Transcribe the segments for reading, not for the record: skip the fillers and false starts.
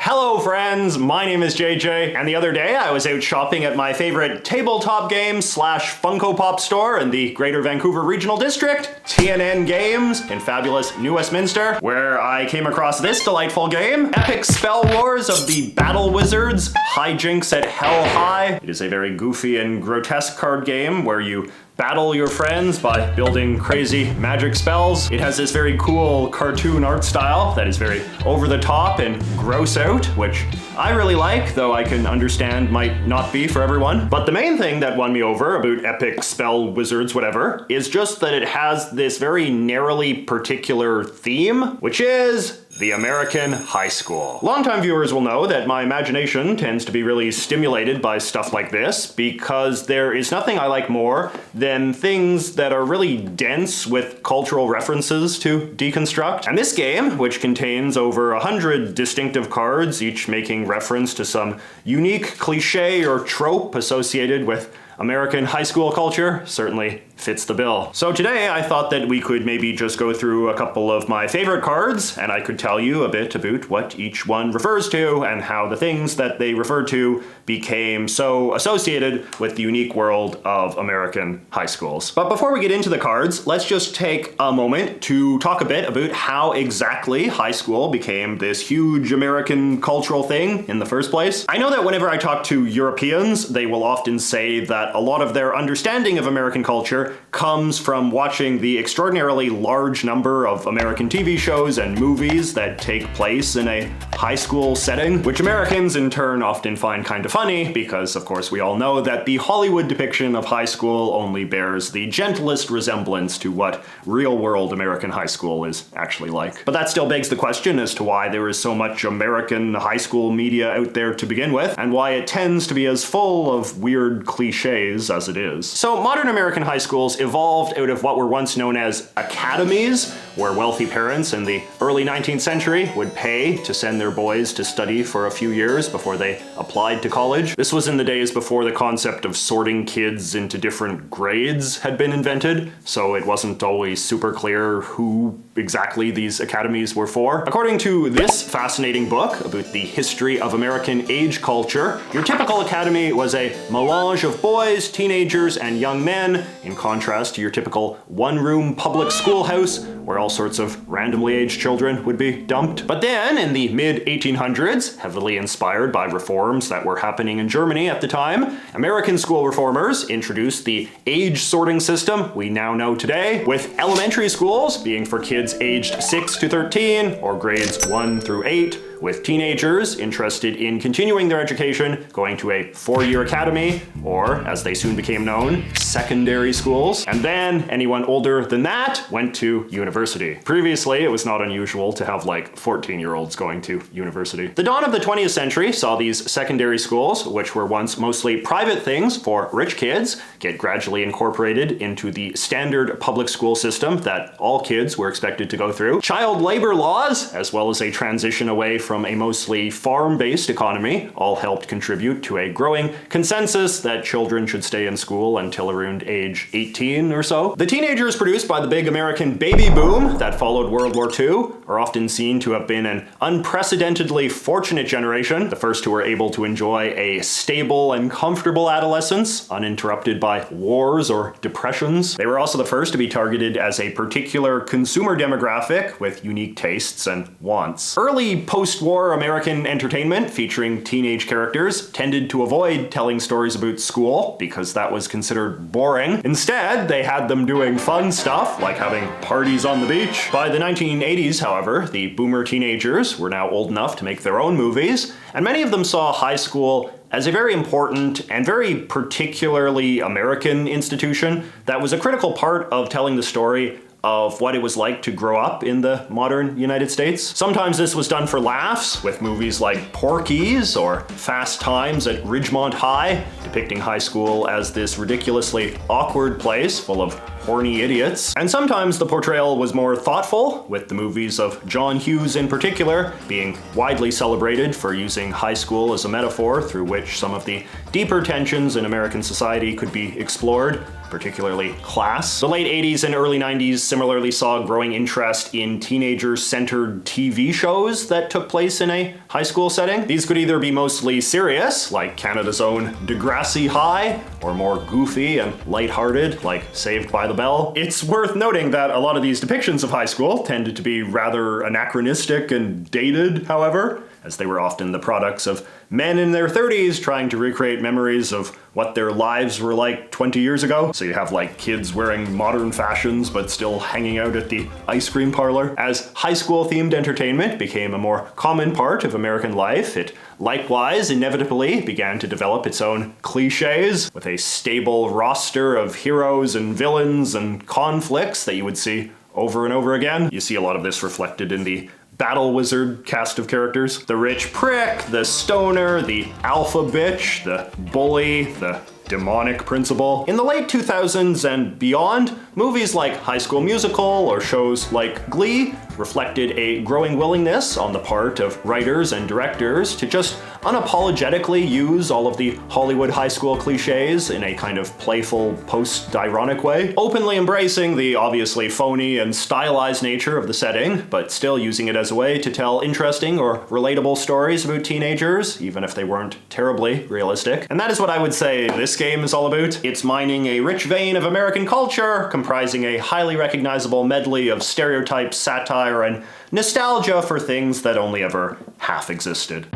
Hello friends, my name is JJ, and the other day I was out shopping at my favorite tabletop game slash Funko Pop store in the Greater Vancouver Regional District, TNN Games in fabulous New Westminster, where I came across this delightful game, Epic Spell Wars of the Battle Wizards, Hijinks at Hell High. It is a very goofy and grotesque card game where you battle your friends by building crazy magic spells. It has this very cool cartoon art style that is very over the top and gross out, which I really like, though I can understand might not be for everyone. But the main thing that won me over about Epic Spell Wizards whatever is just that it has this very narrowly particular theme, which is the American high school. Longtime viewers will know that my imagination tends to be really stimulated by stuff like this because there is nothing I like more than things that are really dense with cultural references to deconstruct. And this game, which contains over 100 distinctive cards, each making reference to some unique cliche or trope associated with American high school culture, certainly fits the bill. So today I thought that we could maybe just go through a couple of my favorite cards, and I could tell you a bit about what each one refers to and how the things that they refer to became so associated with the unique world of American high schools. But before we get into the cards, let's just take a moment to talk a bit about how exactly high school became this huge American cultural thing in the first place. I know that whenever I talk to Europeans, they will often say that a lot of their understanding of American culture comes from watching the extraordinarily large number of American TV shows and movies that take place in a high school setting, which Americans in turn often find kind of funny because, of course, we all know that the Hollywood depiction of high school only bears the gentlest resemblance to what real-world American high school is actually like. But that still begs the question as to why there is so much American high school media out there to begin with, and why it tends to be as full of weird cliches as it is. So modern American high schools evolved out of what were once known as academies, where wealthy parents in the early 19th century would pay to send their boys to study for a few years before they applied to college. This was in the days before the concept of sorting kids into different grades had been invented, so it wasn't always super clear who exactly these academies were for. According to this fascinating book about the history of American age culture, your typical academy was a melange of boys, teenagers, and young men, in contrast to your typical one-room public schoolhouse where all sorts of randomly aged children would be dumped. But then, in the mid-1800s, heavily inspired by reforms that were happening in Germany at the time, American school reformers introduced the age sorting system we now know today, with elementary schools being for kids aged 6 to 13, or grades 1 through 8, with teenagers interested in continuing their education going to a 4-year academy, or, as they soon became known, secondary schools. And then anyone older than that went to university. Previously, it was not unusual to have like 14-year-olds going to university. The dawn of the 20th century saw these secondary schools, which were once mostly private things for rich kids, get gradually incorporated into the standard public school system that all kids were expected to go through. Child labor laws, as well as a transition away from a mostly farm-based economy, all helped contribute to a growing consensus that children should stay in school until around age 18 or so. The teenagers produced by the big American baby boom that followed World War II are often seen to have been an unprecedentedly fortunate generation, the first who were able to enjoy a stable and comfortable adolescence, uninterrupted by wars or depressions. They were also the first to be targeted as a particular consumer demographic with unique tastes and wants. Early post-war American entertainment featuring teenage characters tended to avoid telling stories about school because that was considered boring. Instead, they had them doing fun stuff like having parties on the beach. By the 1980s, however, the boomer teenagers were now old enough to make their own movies, and many of them saw high school as a very important and very particularly American institution that was a critical part of telling the story of what it was like to grow up in the modern United States. Sometimes this was done for laughs, with movies like Porky's or Fast Times at Ridgemont High, depicting high school as this ridiculously awkward place full of horny idiots. And sometimes the portrayal was more thoughtful, with the movies of John Hughes in particular being widely celebrated for using high school as a metaphor through which some of the deeper tensions in American society could be explored, particularly class. The late 80s and early 90s similarly saw growing interest in teenager-centered TV shows that took place in a high school setting. These could either be mostly serious, like Canada's own Degrassi High, or more goofy and lighthearted, like Saved by the Bell. It's worth noting that a lot of these depictions of high school tended to be rather anachronistic and dated, however, as they were often the products of men in their 30s trying to recreate memories of what their lives were like 20 years ago. So you have like kids wearing modern fashions but still hanging out at the ice cream parlor. As high school themed entertainment became a more common part of American life, it likewise inevitably began to develop its own clichés, with a stable roster of heroes and villains and conflicts that you would see over and over again. You see a lot of this reflected in the Battle Wizard cast of characters. The rich prick, the stoner, the alpha bitch, the bully, the demonic principal. In the late 2000s and beyond, movies like High School Musical or shows like Glee reflected a growing willingness on the part of writers and directors to just unapologetically use all of the Hollywood high school cliches in a kind of playful, post-ironic way, openly embracing the obviously phony and stylized nature of the setting, but still using it as a way to tell interesting or relatable stories about teenagers, even if they weren't terribly realistic. And that is what I would say this game is all about. It's mining a rich vein of American culture, comprising a highly recognizable medley of stereotypes, satire, and nostalgia for things that only ever half existed.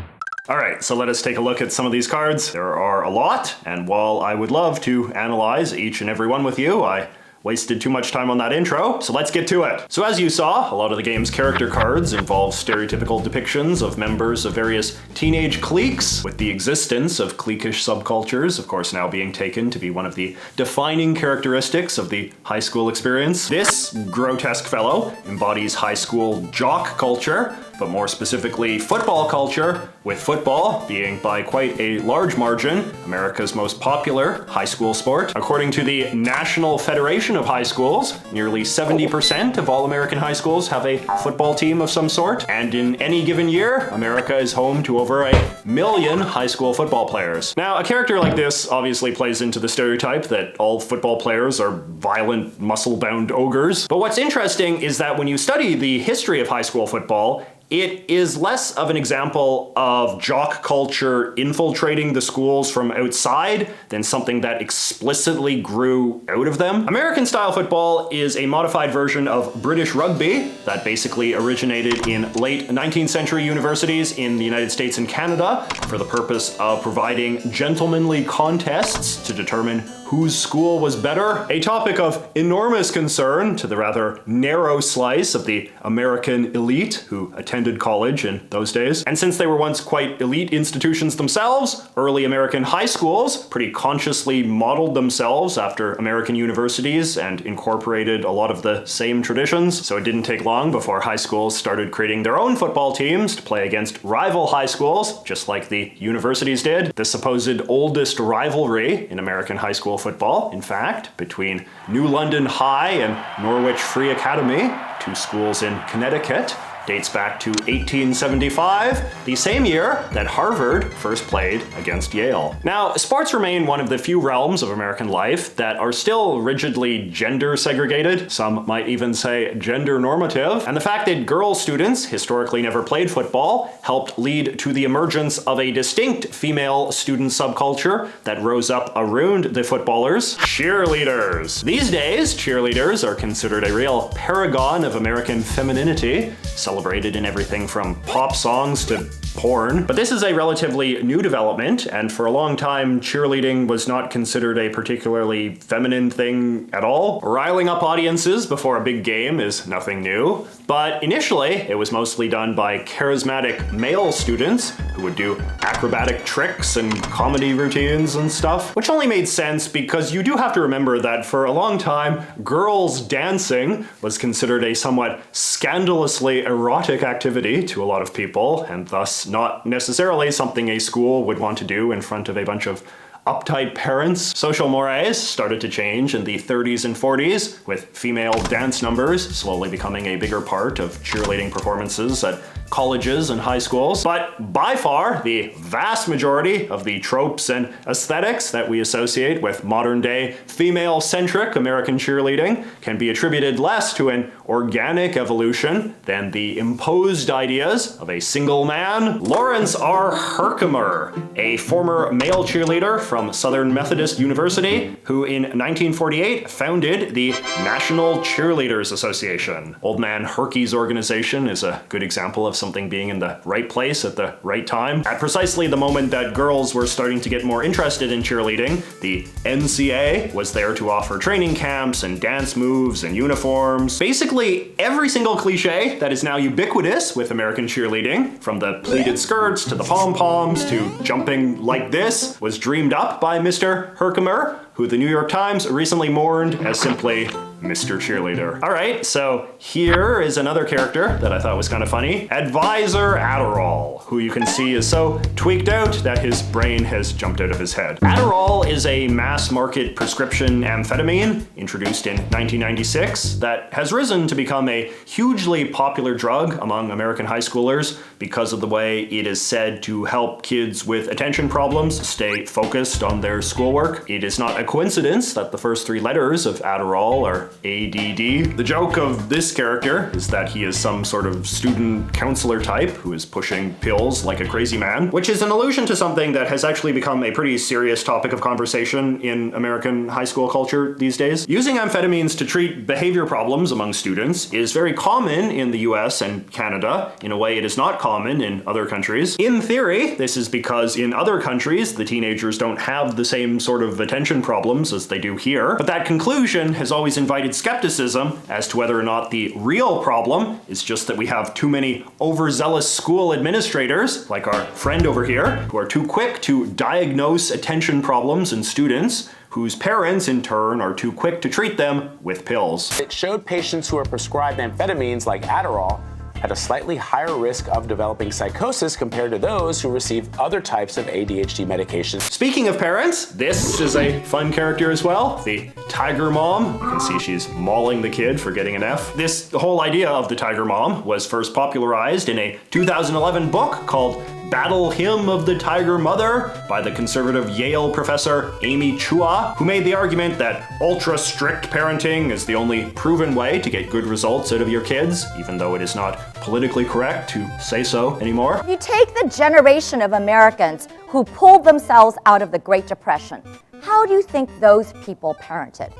Alright, so let us take a look at some of these cards. There are a lot, and while I would love to analyze each and every one with you, I wasted too much time on that intro, so let's get to it. So as you saw, a lot of the game's character cards involve stereotypical depictions of members of various teenage cliques, with the existence of cliquish subcultures, of course, now being taken to be one of the defining characteristics of the high school experience. This grotesque fellow embodies high school jock culture, but more specifically football culture, with football being by quite a large margin America's most popular high school sport. According to the National Federation of High Schools, nearly 70% of all American high schools have a football team of some sort, and in any given year, America is home to over 1 million high school football players. Now, a character like this obviously plays into the stereotype that all football players are violent, muscle-bound ogres, but what's interesting is that when you study the history of high school football, it is less of an example of jock culture infiltrating the schools from outside than something that explicitly grew out of them. American-style football is a modified version of British rugby that basically originated in late 19th century universities in the United States and Canada for the purpose of providing gentlemanly contests to determine whose school was better, a topic of enormous concern to the rather narrow slice of the American elite who attended college in those days. And since they were once quite elite institutions themselves, early American high schools pretty consciously modeled themselves after American universities and incorporated a lot of the same traditions. So it didn't take long before high schools started creating their own football teams to play against rival high schools, just like the universities did. The supposed oldest rivalry in American high school football, in fact, between New London High and Norwich Free Academy, two schools in Connecticut, dates back to 1875, the same year that Harvard first played against Yale. Now, sports remain one of the few realms of American life that are still rigidly gender segregated, some might even say gender normative, and the fact that girl students historically never played football helped lead to the emergence of a distinct female student subculture that rose up around the footballers: cheerleaders. These days, cheerleaders are considered a real paragon of American femininity, celebrated in everything from pop songs to porn. But this is a relatively new development, and for a long time, cheerleading was not considered a particularly feminine thing at all. Riling up audiences before a big game is nothing new, but initially, it was mostly done by charismatic male students who would do acrobatic tricks and comedy routines and stuff, which only made sense because you do have to remember that for a long time, girls dancing was considered a somewhat scandalously erotic activity to a lot of people, and thus not necessarily something a school would want to do in front of a bunch of uptight parents. Social mores started to change in the 30s and 40s, with female dance numbers slowly becoming a bigger part of cheerleading performances at colleges and high schools. But by far, the vast majority of the tropes and aesthetics that we associate with modern-day female-centric American cheerleading can be attributed less to an organic evolution than the imposed ideas of a single man. Lawrence R. Herkimer, a former male cheerleader from Southern Methodist University, who in 1948 founded the National Cheerleaders Association. Old Man Herky's organization is a good example of something being in the right place at the right time. At precisely the moment that girls were starting to get more interested in cheerleading, the NCA was there to offer training camps and dance moves and uniforms. Basically, every single cliche that is now ubiquitous with American cheerleading, from the pleated skirts to the pom-poms to jumping like this, was dreamed up by Mr. Herkimer, who the New York Times recently mourned as simply Mr. Cheerleader. All right, so here is another character that I thought was kind of funny. Advisor Adderall, who you can see is so tweaked out that his brain has jumped out of his head. Adderall is a mass-market prescription amphetamine introduced in 1996 that has risen to become a hugely popular drug among American high schoolers because of the way it is said to help kids with attention problems stay focused on their schoolwork. It is not a coincidence that the first three letters of Adderall are ADD. The joke of this character is that he is some sort of student counselor type who is pushing pills like a crazy man, which is an allusion to something that has actually become a pretty serious topic of conversation in American high school culture these days. Using amphetamines to treat behavior problems among students is very common in the US and Canada, in a way it is not common in other countries. In theory, this is because in other countries, the teenagers don't have the same sort of attention problems as they do here, but that conclusion has always invited skepticism as to whether or not the real problem is just that we have too many overzealous school administrators, like our friend over here, who are too quick to diagnose attention problems in students, whose parents, in turn, are too quick to treat them with pills. It showed patients who are prescribed amphetamines like Adderall had a slightly higher risk of developing psychosis compared to those who received other types of ADHD medications. Speaking of parents, this is a fun character as well. The Tiger Mom. You can see she's mauling the kid for getting an F. This whole idea of the Tiger Mom was first popularized in a 2011 book called Battle Hymn of the Tiger Mother by the conservative Yale professor Amy Chua, who made the argument that ultra-strict parenting is the only proven way to get good results out of your kids, even though it is not politically correct to say so anymore. You take the generation of Americans who pulled themselves out of the Great Depression. How do you think those people parented?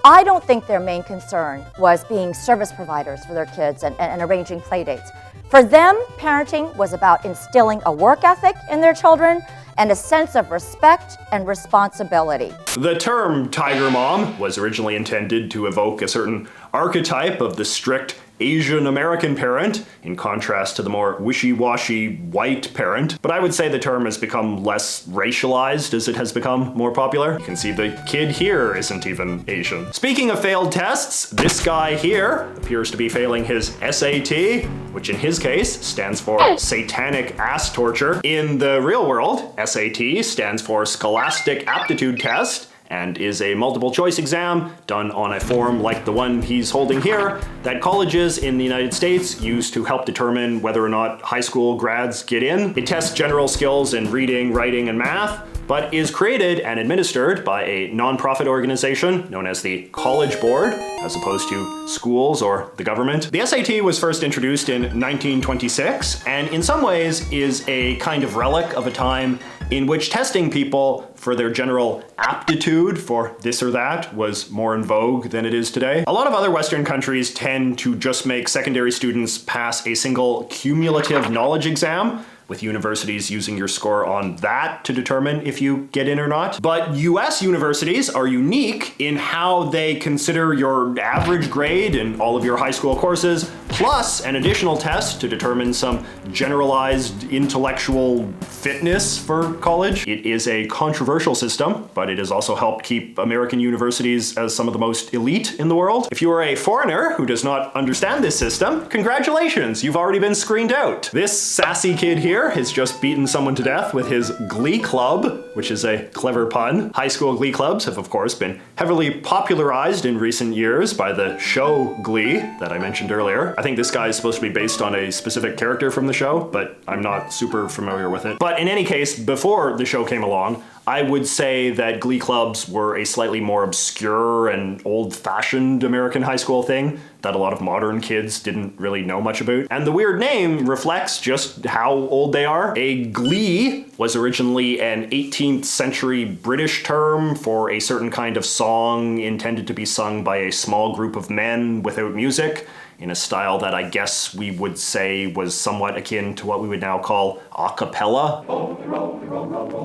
I don't think their main concern was being service providers for their kids and arranging play dates. For them, parenting was about instilling a work ethic in their children and a sense of respect and responsibility. The term Tiger Mom was originally intended to evoke a certain archetype of the strict Asian American parent, in contrast to the more wishy-washy white parent. But I would say the term has become less racialized as it has become more popular. You can see the kid here isn't even Asian. Speaking of failed tests, this guy here appears to be failing his SAT, which in his case stands for satanic ass torture. In the real world, SAT stands for Scholastic Aptitude Test, and is a multiple choice exam done on a form like the one he's holding here that colleges in the United States use to help determine whether or not high school grads get in. It tests general skills in reading, writing, and math, but is created and administered by a nonprofit organization known as the College Board, as opposed to schools or the government. The SAT was first introduced in 1926, and in some ways is a kind of relic of a time in which testing people for their general aptitude for this or that was more in vogue than it is today. A lot of other Western countries tend to just make secondary students pass a single cumulative knowledge exam, with universities using your score on that to determine if you get in or not. But US universities are unique in how they consider your average grade in all of your high school courses, plus an additional test to determine some generalized intellectual fitness for college. It is a controversial system, but it has also helped keep American universities as some of the most elite in the world. If you are a foreigner who does not understand this system, congratulations, you've already been screened out. This sassy kid here has just beaten someone to death with his Glee Club, which is a clever pun. High school Glee Clubs have, of course, been heavily popularized in recent years by the show Glee that I mentioned earlier. I think this guy is supposed to be based on a specific character from the show, but I'm not super familiar with it. But in any case, before the show came along, I would say that Glee Clubs were a slightly more obscure and old-fashioned American high school thing that a lot of modern kids didn't really know much about. And the weird name reflects just how old they are. A glee was originally an 18th century British term for a certain kind of song intended to be sung by a small group of men without music, in a style that I guess we would say was somewhat akin to what we would now call a cappella.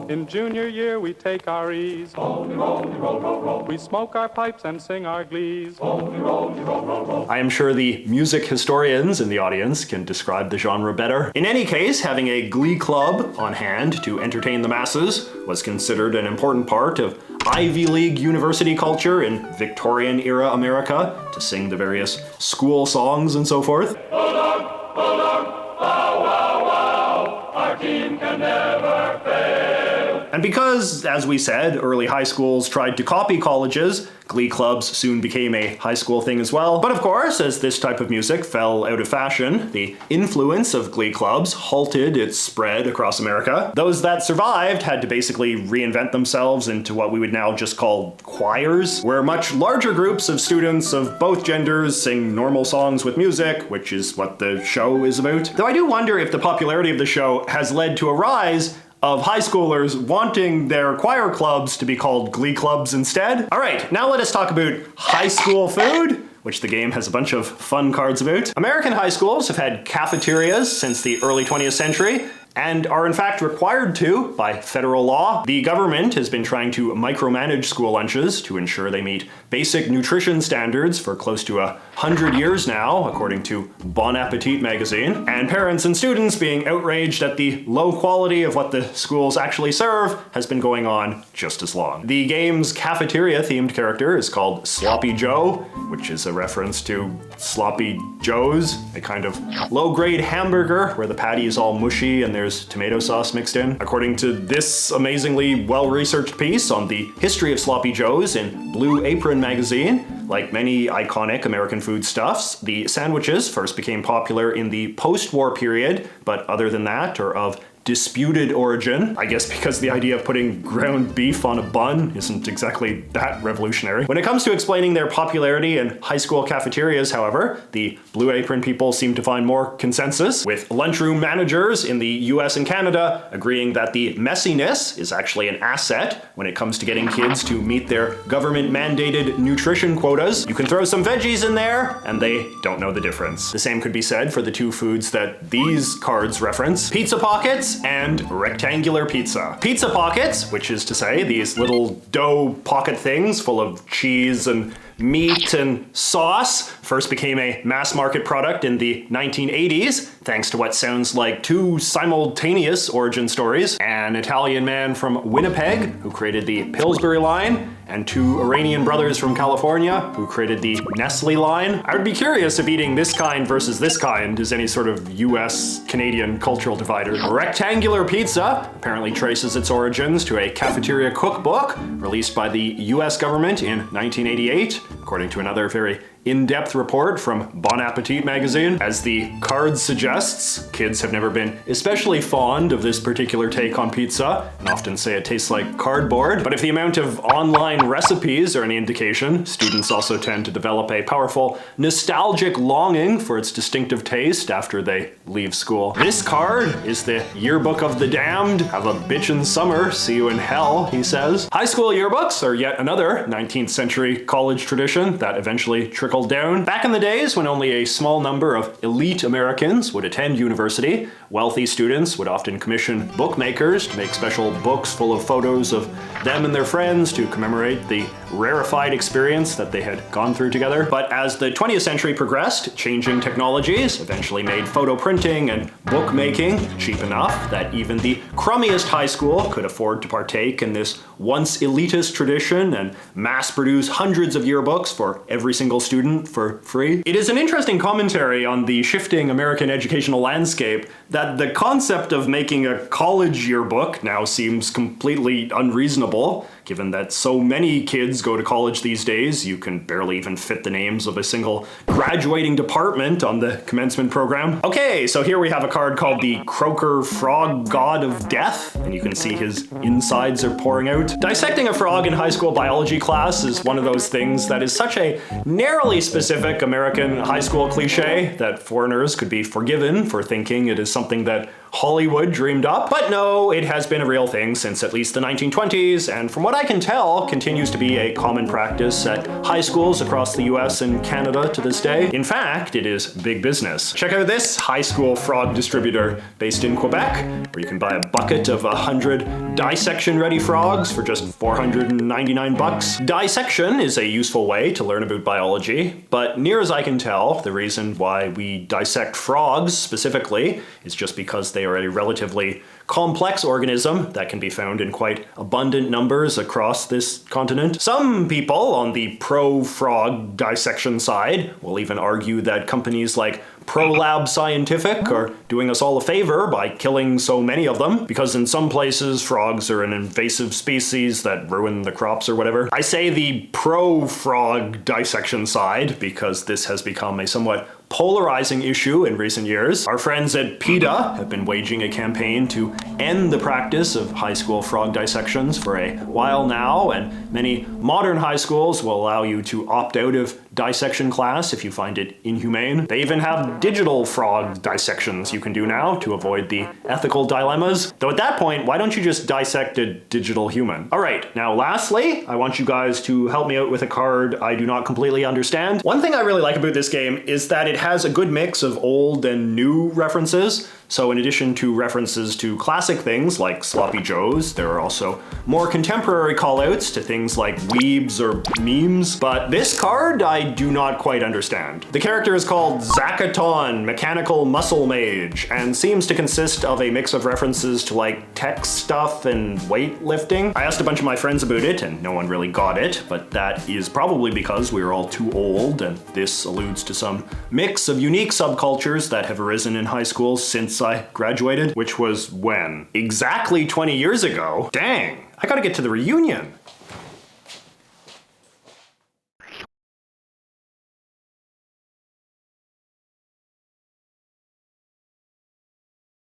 In junior year we take our ease. We smoke our pipes and sing our glees. I am sure the music historians in the audience can describe the genre better. In any case, having a glee club on hand to entertain the masses was considered an important part of Ivy League university culture in Victorian-era America, to sing the various school songs and so forth. Hold on, wow, wow, wow, our team can never fail. And because, as we said, early high schools tried to copy colleges, Glee Clubs soon became a high school thing as well. But of course, as this type of music fell out of fashion, the influence of Glee Clubs halted its spread across America. Those that survived had to basically reinvent themselves into what we would now just call choirs, where much larger groups of students of both genders sing normal songs with music, which is what the show is about. Though I do wonder if the popularity of the show has led to a rise of high schoolers wanting their choir clubs to be called Glee Clubs instead. All right, now let us talk about high school food, which the game has a bunch of fun cards about. American high schools have had cafeterias since the early 20th century, and are in fact required to by federal law. The government has been trying to micromanage school lunches to ensure they meet basic nutrition standards for close to 100 years now, according to Bon Appetit magazine. And parents and students being outraged at the low quality of what the schools actually serve has been going on just as long. The game's cafeteria-themed character is called Sloppy Joe, which is a reference to Sloppy Joes, a kind of low-grade hamburger where the patty is all mushy and there's tomato sauce mixed in. According to this amazingly well-researched piece on the history of Sloppy Joes in Blue Apron magazine, like many iconic American foodstuffs, the sandwiches first became popular in the post-war period, but other than that, are of disputed origin. I guess because the idea of putting ground beef on a bun isn't exactly that revolutionary. When it comes to explaining their popularity in high school cafeterias, however, the Blue Apron people seem to find more consensus, with lunchroom managers in the US and Canada agreeing that the messiness is actually an asset when it comes to getting kids to meet their government-mandated nutrition quotas. You can throw some veggies in there, and they don't know the difference. The same could be said for the two foods that these cards reference: Pizza Pockets and rectangular pizza. Pizza Pockets, which is to say these little dough pocket things full of cheese and meat and sauce, first became a mass market product in the 1980s, thanks to what sounds like two simultaneous origin stories: an Italian man from Winnipeg who created the Pillsbury line, and two Iranian brothers from California who created the Nestle line. I would be curious if eating this kind versus this kind is any sort of US-Canadian cultural divider. Rectangular pizza apparently traces its origins to a cafeteria cookbook released by the US government in 1988, according to another very in-depth report from Bon Appetit magazine. As the card suggests, kids have never been especially fond of this particular take on pizza, and often say it tastes like cardboard. But if the amount of online recipes are any indication, students also tend to develop a powerful nostalgic longing for its distinctive taste after they leave school. This card is the yearbook of the damned. Have a bitchin' summer, see you in hell, he says. High school yearbooks are yet another 19th century college tradition. tradition that eventually trickled down. Back in the days when only a small number of elite Americans would attend university, wealthy students would often commission bookmakers to make special books full of photos of them and their friends to commemorate the rarefied experience that they had gone through together. But as the 20th century progressed, changing technologies eventually made photo printing and bookmaking cheap enough that even the crummiest high school could afford to partake in this once elitist tradition and mass-produce hundreds of yearbooks for every single student for free. It is an interesting commentary on the shifting American educational landscape that the concept of making a college yearbook now seems completely unreasonable, given that so many kids go to college these days, you can barely even fit the names of a single graduating department on the commencement program. Okay, so here we have a card called the Croaker Frog God of Death, and you can see his insides are pouring out. Dissecting a frog in high school biology class is one of those things that is such a narrowly specific American high school cliche that foreigners could be forgiven for thinking it is something that Hollywood dreamed up. But no, it has been a real thing since at least the 1920s, and from what I can tell, continues to be a common practice at high schools across the US and Canada to this day. In fact, it is big business. Check out this high school frog distributor based in Quebec, where you can buy a bucket of 100 dissection-ready frogs for just $499. Dissection is a useful way to learn about biology, but near as I can tell, the reason why we dissect frogs specifically is just because they are a relatively complex organism that can be found in quite abundant numbers across this continent. Some people on the pro-frog dissection side will even argue that companies like ProLab Scientific are doing us all a favor by killing so many of them, because in some places frogs are an invasive species that ruin the crops or whatever. I say the pro-frog dissection side because this has become a somewhat polarizing issue in recent years. Our friends at PETA have been waging a campaign to end the practice of high school frog dissections for a while now, and many modern high schools will allow you to opt out of dissection class if you find it inhumane. They even have digital frog dissections you can do now to avoid the ethical dilemmas. Though at that point, why don't you just dissect a digital human? All right, now lastly, I want you guys to help me out with a card I do not completely understand. One thing I really like about this game is that it has a good mix of old and new references. So in addition to references to classic things like Sloppy Joes, there are also more contemporary callouts to things like weebs or memes. But this card I do not quite understand. The character is called Zakaton, Mechanical Muscle Mage, and seems to consist of a mix of references to like tech stuff and weightlifting. I asked a bunch of my friends about it and no one really got it, but that is probably because we are all too old, and this alludes to some mix of unique subcultures that have arisen in high schools since I graduated, which was when? Exactly 20 years ago? Dang, I gotta get to the reunion.